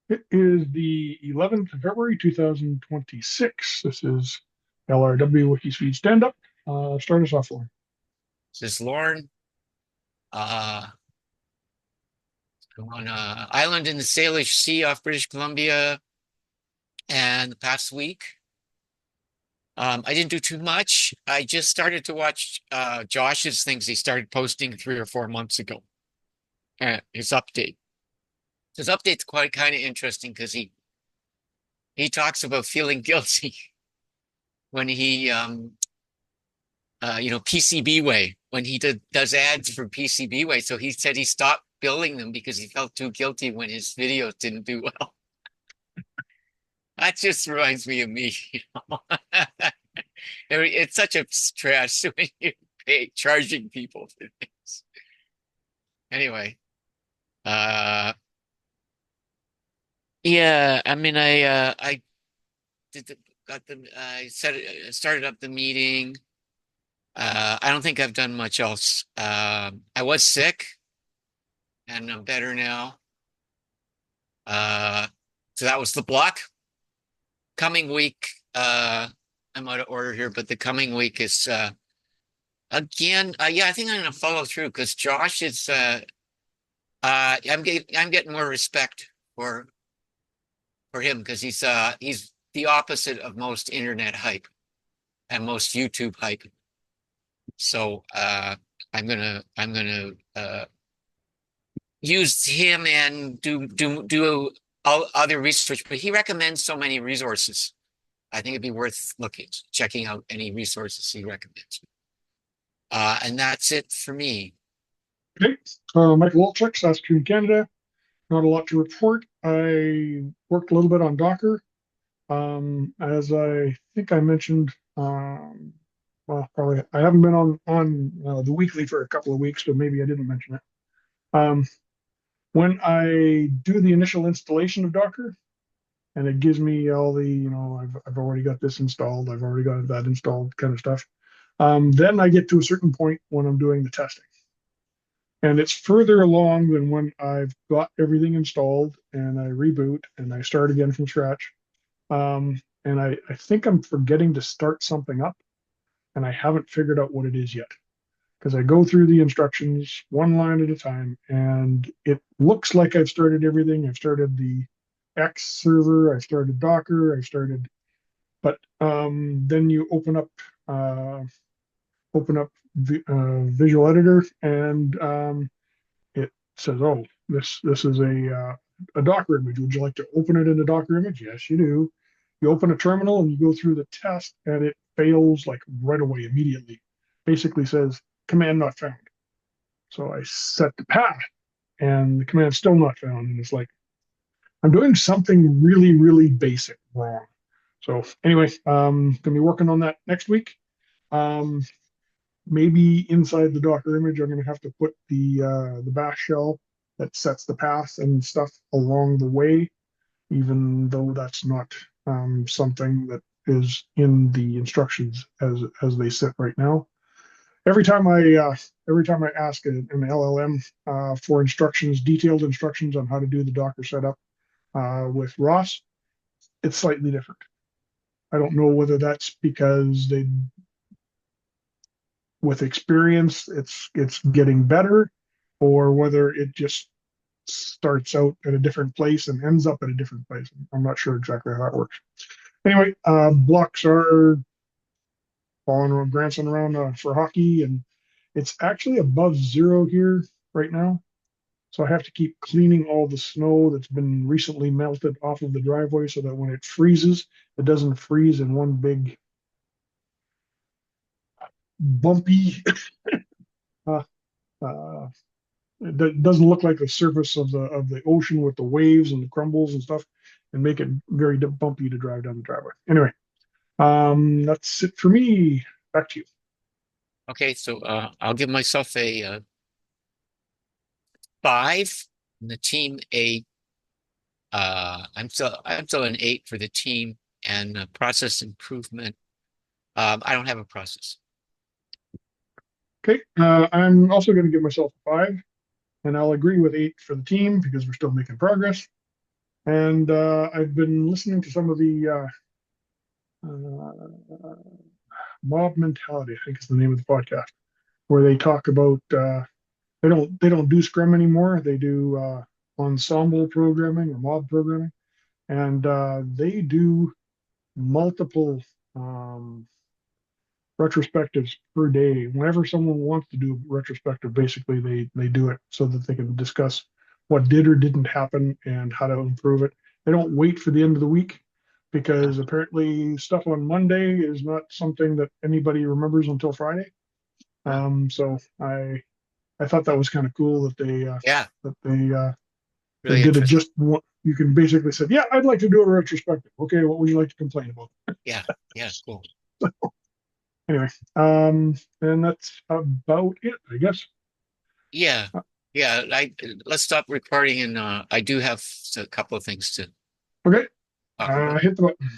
It is the 11th of February, 2026. This is LRW WIKISPEED Stand-Up. Start us off, Lauren. Says Lauren, on an island in the Salish Sea off British Columbia. And the past week, I didn't do too much. I just started to watch Josh's things he started posting 3 or 4 months ago. His update. His update's quite kind of interesting because he talks about feeling guilty when PCB Way, when he does ads for PCB Way. So he said he stopped billing them because he felt too guilty when his videos didn't do well. That just reminds me of me, you know. It's such a stress when you pay charging people for things. Anyway, uh yeah, I mean I did the, got the I set it, started up the meeting. I don't think I've done much else. I was sick and I'm better now. Uh so that was the block. Coming week, I'm out of order here, but the coming week is again, yeah, I think I'm gonna follow through because Josh is I'm getting more respect for him because he's the opposite of most internet hype and most YouTube hype. So I'm gonna use him and do all other research, but he recommends so many resources. I think it'd be worth checking out any resources he recommends. And that's it for me. Okay. Michael Walchuk, Saskatoon, Canada. Not a lot to report. I worked a little bit on Docker. As I think I mentioned, well, probably I haven't been on the weekly for a couple of weeks, so maybe I didn't mention it. Um, when I do the initial installation of Docker, and it gives me all the, I've already got this installed, I've already got that installed kind of stuff. Then I get to a certain point when I'm doing the testing. And it's further along than when I've got everything installed and I reboot and I start again from scratch. And I think I'm forgetting to start something up and I haven't figured out what it is yet. Because I go through the instructions one line at a time and it looks like I've started everything. I've started the X server, I've started Docker, I've started, but then you open up Visual Editor, and it says, "Oh, this is a Docker image. Would you like to open it in a Docker image?" Yes, you do. You open a terminal and you go through the test, and it fails like right away, immediately. Basically says command not found. So I set the path, and the command's still not found, and it's like I'm doing something really, really basic wrong. So anyway, gonna be working on that next week. Um, Maybe inside the Docker image, I'm going to have to put the bash shell that sets the path and stuff along the way, even though that's not something that is in the instructions as they sit right now. Every time I ask an LLM for instructions, detailed instructions on how to do the Docker setup with ROS, it's slightly different. I don't know whether that's because they with experience it's getting better, or whether it just starts out at a different place and ends up at a different place. I'm not sure exactly how that works. Anyway, blocks are falling around, glancing around for hockey, and it's actually above zero here right now. So I have to keep cleaning all the snow that's been recently melted off of the driveway so that when it freezes, it doesn't freeze in one big bumpy uh, uh, that doesn't look like the surface of the ocean with the waves and the crumbles and stuff, and make it very bumpy to drive down the driveway. Anyway, that's it for me. Back to you. Okay, so I'll give myself a 5 and the team a I'm still an 8 for the team and process improvement. I don't have a process. Okay, I'm also going to give myself a 5, and I'll agree with 8 for the team because we're still making progress. And I've been listening to some of the uh, Mob Mentality, I think is the name of the podcast, where they talk about they don't do Scrum anymore. They do ensemble programming or mob programming, and they do multiple um, retrospectives per day. Whenever someone wants to do retrospective, basically they do it so that they can discuss what did or didn't happen and how to improve it. They don't wait for the end of the week because apparently stuff on Monday is not something that anybody remembers until Friday. Yeah. So I thought that was kind of cool Yeah. that they Really did it interesting. just one. You can basically say, yeah, I'd like to do a retrospective. Okay, what would you like to complain about? Yeah. Yeah. Cool. Anyway, and that's about it, I guess. Yeah. Yeah. Let's stop recording and I do have a couple of things to Okay, talk about. hit the button.